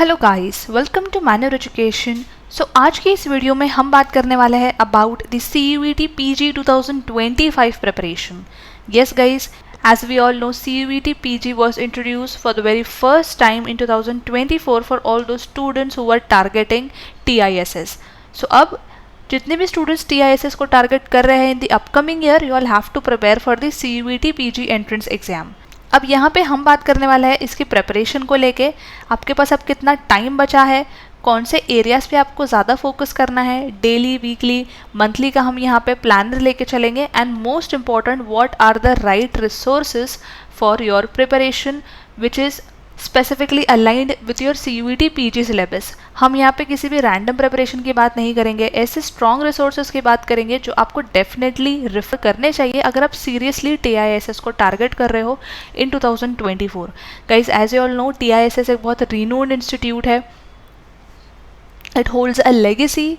Hello guys, welcome to Manner Education. आज की इस वीडियो में हम बात करने वाले हैं about the CUET PG 2025 preparation. Yes guys, as we all know, CUET PG was introduced for the very first time in 2024 for all those students who were targeting TISS. अब जितने भी स्टूडेंट्स TISS को target कर रहे हैं in the upcoming year, you all have to prepare for the CUET PG entrance exam. अब यहाँ पे हम बात करने वाला है इसकी प्रेपरेशन को लेके। आपके पास अब कितना टाइम बचा है, कौन से एरियाज़ पे आपको ज़्यादा फोकस करना है, डेली, वीकली, मंथली का हम यहाँ पे प्लानर लेके चलेंगे, and most important, what are the right resources for your preparation which is specifically aligned with your CUET PG syllabus. हम यहाँ पे किसी भी रैंडम प्रिपरेशन की बात नहीं करेंगे, ऐसे स्ट्रॉन्ग रिसोर्सेज की बात करेंगे जो आपको डेफिनेटली रेफर करने चाहिए अगर आप सीरियसली TISS को टारगेट कर रहे हो in 2024। Guys, as you all know, TISS एक बहुत रिनोन्ड इंस्टीट्यूट है। It holds a legacy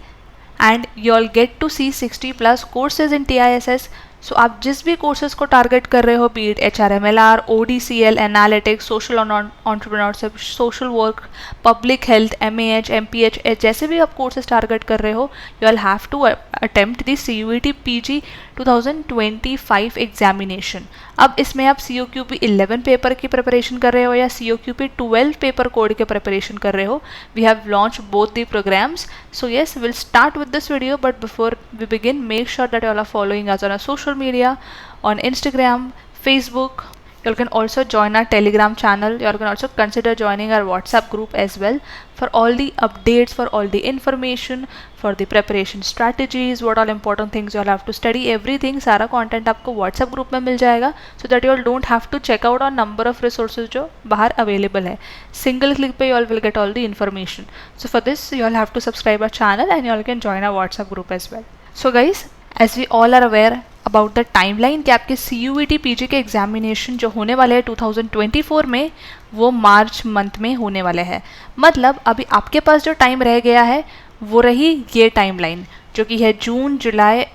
and you all get to see 60+ courses in TISS। So आप जिस भी कोर्सेज को टारगेट कर रहे हो, be it HRMLR, ODCL, analytics, social entrepreneurship, social work, public health, MAH, MPH, जैसे भी आप कोर्सेज टारगेट कर रहे हो, you will have to attempt the CUET PG 2025 examination. अब इसमें आप COQP 11 पेपर की प्रिपरेशन कर रहे हो या COQP 12 पेपर कोड के प्रिपरेशन कर रहे हो, we have launch both the programs. So yes, we'll start with this video, but before we begin, make sure that you all are following us on our social media, on Instagram, Facebook. You can also join our Telegram channel. You can also consider joining our WhatsApp group as well for all the updates, for all the information, for the preparation strategies, what all important things you all have to study, everything. सारा content आपको WhatsApp group में मिल जाएगा, so that you all don't have to check out on number of resources जो बाहर available है। Single click पे you all will get all the information. So for this you all have to subscribe our channel and you all can join our WhatsApp group as well. So guys, as we all are aware about the timeline कि आपके CUET PG के examination जो होने वाले हैं 2024 में, वो March month में होने वाले हैं। मतलब अभी आपके पास जो टाइम रह गया है वो रही ये टाइमलाइन, जो कि है जून, जुलाई,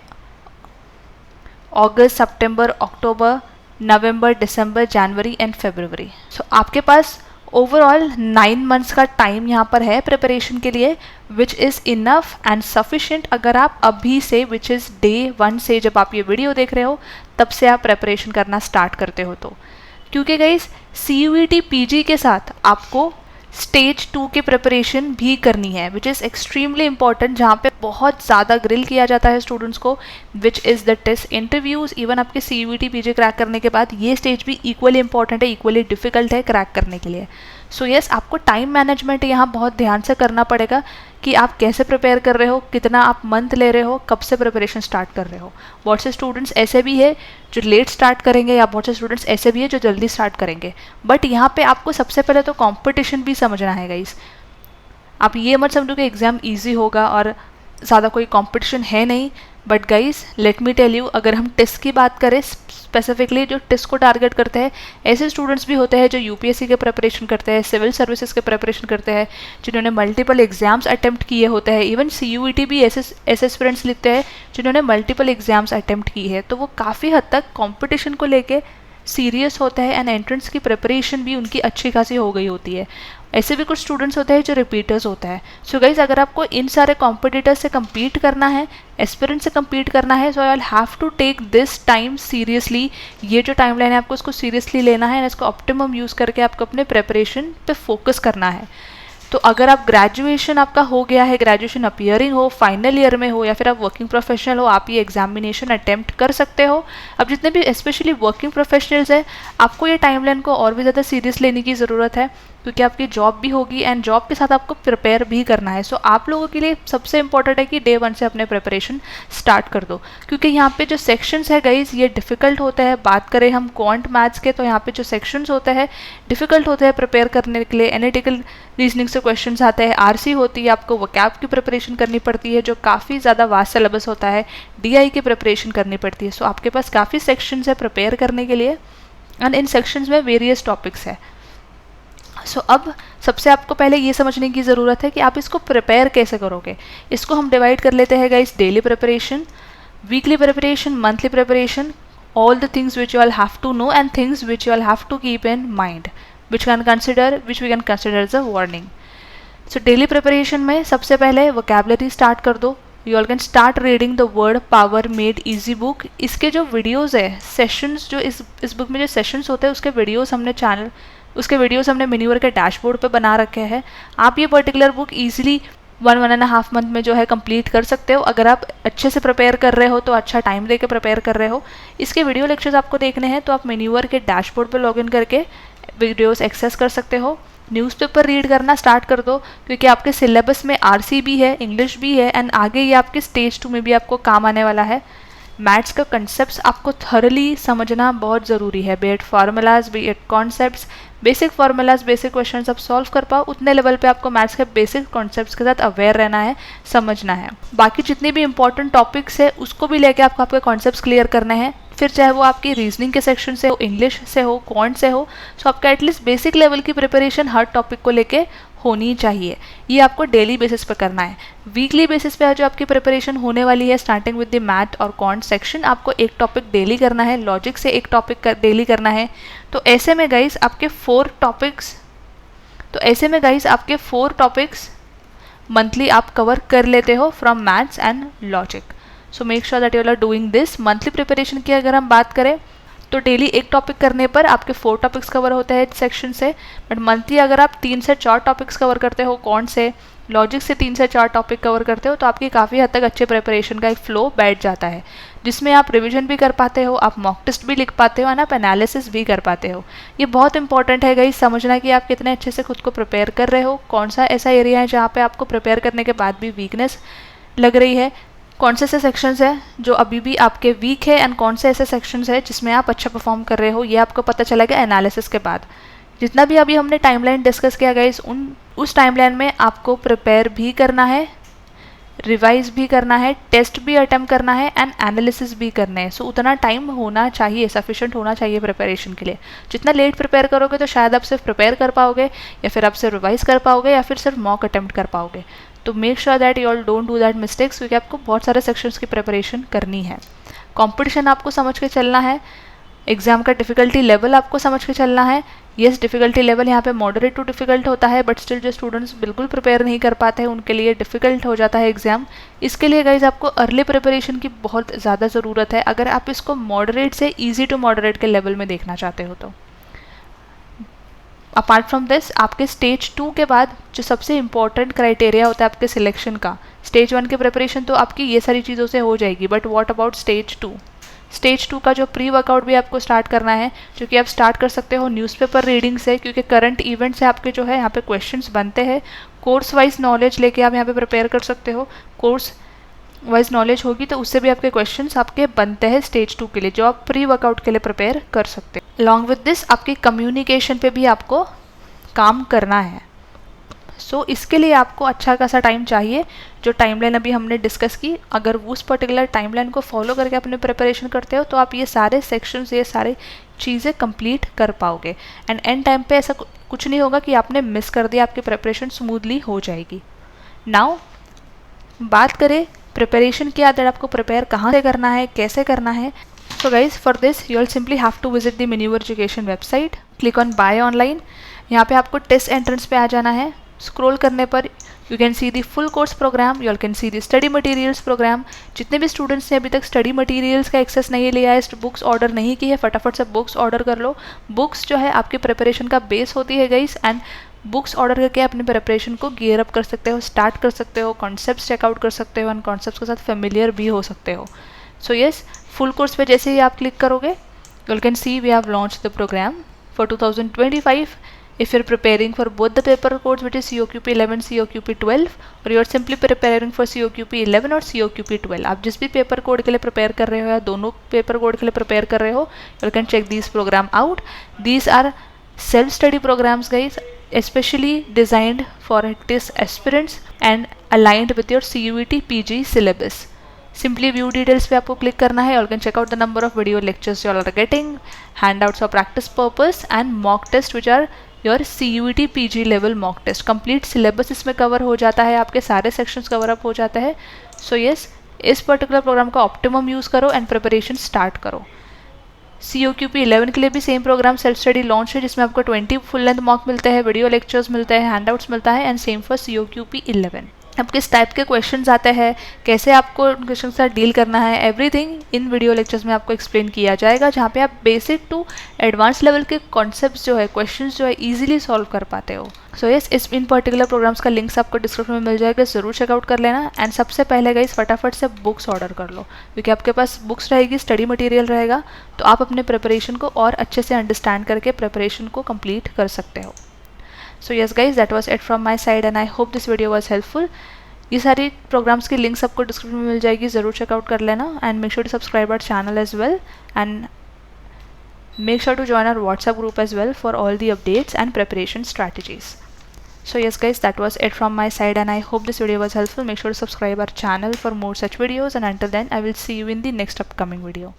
अगस्त, सितंबर, अक्टूबर, नवंबर, दिसंबर, जनवरी एंड फरवरी। सो आपके पास ओवरऑल 9 मंथ्स का टाइम यहाँ पर है प्रिपरेशन के लिए, which is enough and sufficient अगर आप अभी से, विच इज़ डे 1 से, जब आप ये वीडियो देख रहे हो तब से आप प्रिपरेशन करना स्टार्ट करते हो। तो क्योंकि गाइस CUET PG के साथ आपको स्टेज 2 की प्रिपरेशन भी करनी है, विच इज़ एक्सट्रीमली इंपॉर्टेंट, जहाँ पे बहुत ज़्यादा ग्रिल किया जाता है स्टूडेंट्स को, which is the test interviews. Even आपके CUET PG क्रैक करने के बाद ये स्टेज भी इक्वली इंपॉर्टेंट है, इक्वली डिफिकल्ट है क्रैक करने के लिए। सो यस, आपको टाइम मैनेजमेंट यहाँ बहुत ध्यान से करना पड़ेगा कि आप कैसे प्रिपेयर कर रहे हो, कितना आप मंथ ले रहे हो, कब से प्रिपरेशन स्टार्ट कर रहे हो। बहुत से स्टूडेंट्स ऐसे भी है जो लेट स्टार्ट करेंगे, या बहुत से स्टूडेंट्स ऐसे भी है जो जल्दी स्टार्ट करेंगे। बट यहाँ पे आपको सबसे पहले तो कंपटीशन भी समझना है गाइस। आप ये मत समझो कि एग्ज़ाम ईजी होगा और ज़्यादा कोई कंपटीशन है नहीं। But guys, let me tell you, अगर हम टेस्ट की बात करें स्पेसिफिकली, जो टेस्ट को टारगेट करते हैं, ऐसे स्टूडेंट्स भी होते हैं जो UPSC के प्रिपरेशन करते हैं, सिविल सर्विसेज के प्रिपरेशन करते हैं, जिन्होंने मल्टीपल एग्जाम्स अटेम्प्ट किए होते हैं। इवन CUET भी ऐसे एस्पिरेंट्स लिखते हैं जिन्होंने मल्टीपल एग्जाम्स अटेम्प्ट की है। तो वो काफ़ी हद तक कॉम्पिटिशन को लेके सीरियस होता है एंड एंट्रेंस की प्रिपरेशन भी उनकी अच्छी खासी हो गई होती है। ऐसे भी कुछ स्टूडेंट्स होते हैं जो रिपीटर्स होता है। सो गाइज, अगर आपको इन सारे कॉम्पिटिटर्स से कम्पीट करना है, एस्पिरेंट से कम्पीट करना है, so I will have to take this time seriously. ये जो टाइमलाइन है आपको इसको सीरियसली लेना है, इसको ऑप्टिमम यूज़ करके आपको अपने प्रिपरेशन पे फोकस करना है। तो अगर आप ग्रेजुएशन आपका हो गया है, ग्रेजुएशन अपीयरिंग हो, फाइनल ईयर में हो, या फिर आप वर्किंग प्रोफेशनल हो, आप ये एग्जामिनेशन अटेम्प्ट कर सकते हो। अब जितने भी स्पेशली वर्किंग प्रोफेशनल्स हैं, आपको ये टाइमलाइन को और भी ज़्यादा सीरियस लेने की ज़रूरत है, क्योंकि आपकी जॉब भी होगी एंड जॉब के साथ आपको प्रिपेयर भी करना है। सो आप लोगों के लिए सबसे इंपॉर्टेंट है कि डे 1 से अपने प्रिपरेशन स्टार्ट कर दो, क्योंकि यहाँ पे जो सेक्शंस है गाइज ये डिफ़िकल्ट होते हैं। बात करें हम क्वांट मैथ्स के, तो यहाँ पे जो सेक्शंस होते हैं डिफ़िकल्ट होते हैं प्रिपेयर करने के लिए। एनालिटिकल रीजनिंग से क्वेश्चंस आते हैं, RC होती है, आपको वोकैब की प्रिपरेशन करनी पड़ती है जो काफ़ी ज़्यादा वास्ट सिलेबस होता है, DI की प्रिपरेशन करनी पड़ती है। सो आपके पास काफ़ी सेक्शंस है प्रिपेयर करने के लिए, एंड इन सेक्शंस में वेरियस टॉपिक्स है। सो अब सबसे आपको पहले ये समझने की ज़रूरत है कि आप इसको प्रिपेयर कैसे करोगे। इसको हम डिवाइड कर लेते हैं guys, daily preparation, weekly preparation, monthly preparation, all the things which you all have to know and things which you all have to keep in mind, which we can consider as a warning. So daily preparation में सबसे पहले vocabulary start कर दो। You all can start reading the word power made easy book. इसके जो videos है, sessions जो इस बुक में जो सेशंस होते हैं उसके वीडियोज़ हमने मिनीवर के डैशबोर्ड पे बना रखे हैं। आप ये पर्टिकुलर बुक ईजिली 1.5 मंथ में जो है कंप्लीट कर सकते हो। अगर आप अच्छे से प्रिपेयर कर रहे हो तो अच्छा टाइम दे के प्रिपेयर कर रहे हो। इसके वीडियो लेक्चर्स आपको देखने हैं तो आप मिनीवर के डैशबोर्ड पे लॉगिन करके वीडियोस एक्सेस कर सकते हो। न्यूज़पेपर रीड करना स्टार्ट कर दो, क्योंकि आपके सिलेबस में आरसी भी है, इंग्लिश भी है, एंड आगे ये आपके स्टेज 2 में भी आपको काम आने वाला है। मैथ्स का कंसेप्ट आपको थॉरली समझना बहुत ज़रूरी है। Be it formulas, be it concepts, basic formulas, basic questions आप सॉल्व कर पाओ, उतने लेवल पे आपको मैथ्स के बेसिक कॉन्सेप्ट्स के साथ अवेयर रहना है, समझना है। बाकी जितने भी इंपॉर्टेंट टॉपिक्स है उसको भी लेके आपको आपके कॉन्सेप्ट्स क्लियर करने हैं। फिर चाहे वो आपकी रीजनिंग के सेक्शन से हो, इंग्लिश से हो, क्वांट से हो, सो आपका एटलीस्ट बेसिक लेवल की प्रिपरेशन हर टॉपिक को लेके होनी चाहिए। ये आपको डेली बेसिस पे करना है। वीकली बेसिस पे जो आपकी प्रिपरेशन होने वाली है, स्टार्टिंग विद द मैथ और क्वांट सेक्शन, आपको एक टॉपिक डेली करना है, लॉजिक से एक टॉपिक डेली करना है। तो ऐसे में गाइस आपके 4 टॉपिक्स मंथली आप कवर कर लेते हो from maths and logic. So make sure that you are doing this. Monthly preparation की अगर हम बात करें तो डेली एक टॉपिक करने पर आपके 4 टॉपिक्स कवर होते हैं सेक्शन से, बट मंथली अगर आप 3 से 4 टॉपिक्स कवर करते हो, क्वांट से, लॉजिक से 3 से 4 टॉपिक कवर करते हो, तो आपकी काफ़ी हद तक अच्छे प्रिपरेशन का एक फ्लो बैठ जाता है, जिसमें आप रिवीजन भी कर पाते हो, आप मॉक टेस्ट भी लिख पाते हो, और आप एनालिसिस भी कर पाते हो। ये बहुत इंपॉर्टेंट है गाइस समझना कि आप कितने अच्छे से खुद को प्रिपेयर कर रहे हो, कौन सा ऐसा एरिया है जहाँ पे आपको प्रिपेयर करने के बाद भी वीकनेस लग रही है, कौन से ऐसे सेक्शंस हैं जो अभी भी आपके वीक है, एंड कौन से ऐसे सेक्शंस हैं जिसमें आप अच्छा परफॉर्म कर रहे हो। ये आपको पता चलेगा एनालिसिस के बाद। जितना भी अभी हमने टाइमलाइन डिस्कस किया गाइस, उस टाइमलाइन में आपको प्रिपेयर भी करना है, रिवाइज भी करना है, टेस्ट भी अटेम्प्ट करना है, एंड एनालिसिस भी करना है। सो उतना टाइम होना चाहिए, सफिशिएंट होना चाहिए प्रिपरेशन के लिए। जितना लेट प्रिपेयर करोगे तो शायद आप सिर्फ प्रिपेयर कर पाओगे, या फिर आप सिर्फ रिवाइज कर पाओगे, या फिर सिर्फ मॉक अटेम्प्ट कर पाओगे। तो make sure that you all don't do that mistakes, क्योंकि आपको बहुत सारे सेक्शंस की प्रिपरेशन करनी है। कंपटीशन आपको समझ के चलना है, एग्जाम का डिफ़िकल्टी लेवल आपको समझ के चलना है। येस, डिफ़िकल्टी लेवल यहाँ पे मॉडरेट टू डिफ़िकल्ट होता है, बट स्टिल जो स्टूडेंट्स बिल्कुल प्रिपेयर नहीं कर पाते हैं उनके लिए डिफ़िकल्ट हो जाता है एग्जाम। इसके लिए गाइज आपको अर्ली प्रिपरेशन की बहुत ज़्यादा ज़रूरत है, अगर आप इसको मॉडरेट से ईजी टू मॉडरेट के लेवल में देखना चाहते हो तो। अपार्ट फ्रॉम दिस, आपके स्टेज 2 के बाद जो सबसे इंपॉर्टेंट क्राइटेरिया होता है आपके सिलेक्शन का, स्टेज 1 की प्रिपरेशन तो आपकी ये सारी चीज़ों से हो जाएगी, but what about stage 2? Stage 2 का जो प्री वर्कआउट भी आपको स्टार्ट करना है, जो कि आप स्टार्ट कर सकते हो न्यूज़पेपर रीडिंग से, क्योंकि करंट इवेंट से आपके जो है यहाँ पे क्वेश्चंस बनते हैं। कोर्स वाइज नॉलेज लेके आप यहाँ पे प्रिपेयर कर सकते हो। कोर्स वाइज नॉलेज होगी तो उससे भी आपके क्वेश्चंस आपके बनते हैं स्टेज 2 के लिए, जो आप प्री वर्कआउट के लिए प्रिपेयर कर सकते हैं। अलॉन्ग विद दिस आपकी कम्युनिकेशन पे भी आपको काम करना है। सो इसके लिए आपको अच्छा खासा टाइम चाहिए। जो टाइमलाइन अभी हमने डिस्कस की, अगर उस पर्टिकुलर टाइमलाइन को फॉलो करके अपने प्रिपरेशन करते हो तो आप ये सारे सेक्शंस, ये सारी चीज़ें कंप्लीट कर पाओगे, एंड एंड टाइम पे ऐसा कुछ नहीं होगा कि आपने मिस कर दिया, आपकी प्रिपरेशन स्मूथली हो जाएगी। नाउ बात करें प्रिपरेशन के बाद आपको प्रिपेयर कहाँ से करना है, कैसे करना है। So guys, for this you all simply have to visit the Miniver education website, click on buy online. यहाँ पे आपको टेस्ट एंट्रेंस पे आ जाना है। स्क्रॉल करने पर you can see the full course program, you all can see the study materials program. जितने भी स्टूडेंट्स ने अभी तक स्टडी मटेरियल्स का एक्सेस नहीं लिया है, बुक्स ऑर्डर नहीं की है, फटाफट से बुक्स ऑर्डर कर लो। बुक्स जो है आपकी प्रिपरेशन का बेस होती है गाइस, एंड बुक्स ऑर्डर करके अपने प्रिपरेशन को गियर अप कर सकते हो, स्टार्ट कर सकते हो, कॉन्सेप्ट्स चेकआउट कर सकते हो, एंड कॉन्सेप्ट्स के साथ फेमिलियर भी हो सकते हो। सो येस, फुल कोर्स पे जैसे ही आप क्लिक करोगे, you can see we have launch the program for 2025. If you're preparing for both the paper codes, which is COQP 11, COQP 12, or you're simply preparing for COQP 11 और COQP 12, आप जिस भी paper code के लिए prepare कर रहे हो या दोनों पेपर कोड के लिए प्रिपेयर कर रहे हो, you can check these program out. These are self-study programs, guys, especially designed for test aspirants and aligned with your CUET PG syllabus. Simply view details पे आपको क्लिक करना है, और can check out the number of video lectures you are getting, handouts for practice purpose, and mock test which are your CUET PG level mock test. Complete syllabus इसमें cover हो जाता है, आपके सारे सेक्शंस कवर अप हो जाता है। So yes, इस पर्टिकुलर प्रोग्राम का ऑप्टिमम यूज़ करो एंड प्रिपरेशन स्टार्ट करो। COQP 11 के लिए भी same programme self study launch है, जिसमें आपको 20 फुल लेंथ मॉक मिलते हैं, वीडियो लेक्चर्स मिलते हैं, हैंडआउट्स मिलता है, एंड सेम फॉर COQP 11। अब किस टाइप के क्वेश्चंस आते हैं, कैसे आपको उन क्वेश्चन के साथ डील करना है, एवरीथिंग इन वीडियो लेक्चर्स में आपको एक्सप्लेन किया जाएगा, जहाँ पे आप बेसिक टू एडवांस लेवल के कॉन्सेप्ट्स जो है, क्वेश्चंस जो है, ईजिली सॉल्व कर पाते हो। सो यस, इस इन पर्टिकुलर प्रोग्राम्स का लिंक्स आपको डिस्क्रिप्शन में मिल जाएगा, ज़रूर चेकआउट कर लेना। एंड सबसे पहले गाइस फटाफट से बुक्स ऑर्डर कर लो, क्योंकि आपके पास बुक्स रहेगी, स्टडी मटेरियल रहेगा, तो आप अपने प्रिपरेशन को और अच्छे से अंडरस्टैंड करके प्रिपरेशन को कंप्लीट कर सकते हो। So yes guys, that was it from my side and I hope this video was helpful. ये सारी प्रोग्राम्स की लिंक्स आपको डिस्क्रिप्शन में मिल जाएगी, ज़रूर चेकआउट कर लेना। And make sure to subscribe our channel as well, and make sure to join our WhatsApp group as well for all the updates and preparation strategies. So yes guys, that was it from my side and I hope this video was helpful. Make sure to subscribe our channel for more such videos, and until then I will see you in the next upcoming video.